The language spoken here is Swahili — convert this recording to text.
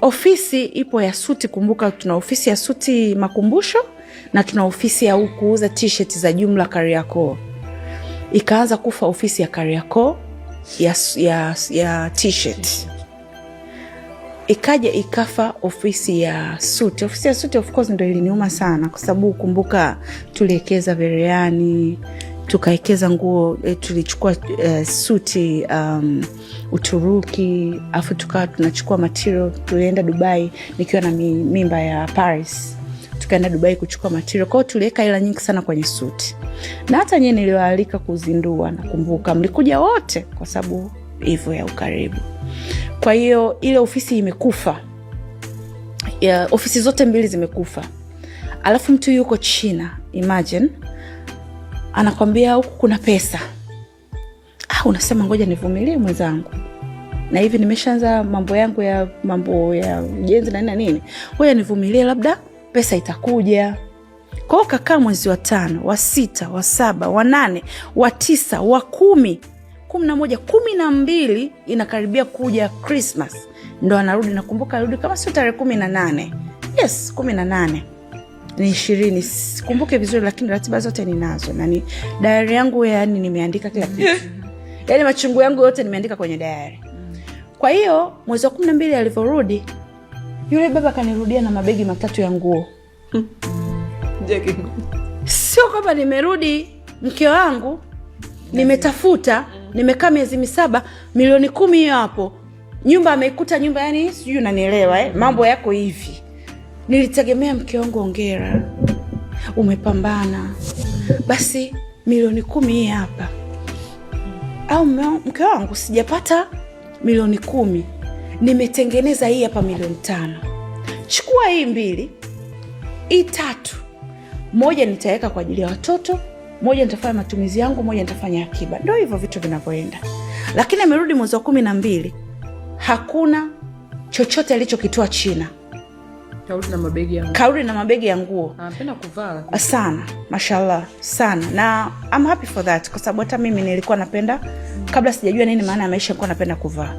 Ofisi ipo ya suti. Kumbuka tuna ofisi ya suti Makumbusho na tuna ofisi ya kuuza t-shirt za jumla Kariakoo. Ikaanza kufa ofisi ya Kariakoo ya t-shirt. Ikaja ikafa ofisi ya suti. Ofisi ya suti of course ndio iliniuma sana kwa sababu kumbuka tuliwekeza Vereani, tukaekeza nguo, tulichukua suti Uturuki, afu tukawa tunachukua material, tulienda Dubai nikiwa na mimba ya Paris. Tukaenda Dubai kuchukua material. Kwa hiyo tuliweka hela nyingi sana kwenye suti. Na hata nyinyi niliwaalika kuzindua, na kumbuka mlikuja wote kwa sababu hivyo ya ukaribu. Kwa hiyo ile ofisi imekufa. Ofisi zote mbili zimekufa. Alafu mtu yuko China, imagine, anakwambia huku kuna pesa. Unasema ngoja nivumilie mwenzangu. Na hivi nimeshaanza mambo yangu ya ujenzi na nini. Ngoja nivumilie, labda pesa itakuja. Kwa hiyo kakaa mwezi wa 5, wa 6, wa 7, wa 8, wa 9, wa 10, 11, 12 inakaribia kuja Christmas. Ndo anarudi, nakumbuka arudi kama sio tarehe 18. Yes, 18. Ni 20, sikumbuke vizuri lakini ratiba zote ninazo. Na ni diary yangu yani nimeandika kila kitu. Yaani machungu yangu yote nimeandika kwenye diary. Kwa hiyo mwezi wa 12 alivyorudi, yule baba kanirudia na mabegi 3 ya nguo. Sio kwamba nimerudi mke wangu, nimetafuta, nimekaa miezi 7, milioni 10 hiyo hapo. Nyumba ameikuta nyumba, yani sijui unanielewa mambo yako hivi. Nilitegemea mke wangu, hongera, umepambana. Basi milioni 10 hii hapa. Au mke wangu, sijapata milioni 10. Nimetengeneza hii hapa milioni 5. Chukua hii 2, hii 3. Moja nitaweka kwa ajili ya watoto, moja nitafanya matumizi yangu, moja nitafanya akiba. Ndio hivyo vitu vinavyoenda. Lakini amerudi mwezi wa 12, hakuna chochote alichokitoa China. Kaudi na mabegi ya nguo. Kaudi na mabegi ya nguo. Anapenda kuvaa sana, mashallah sana. Na I'm happy for that kwa sababu hata mimi nilikuwa napenda, kabla sijajua nini maana ya maisha, nilikuwa napenda kuvaa.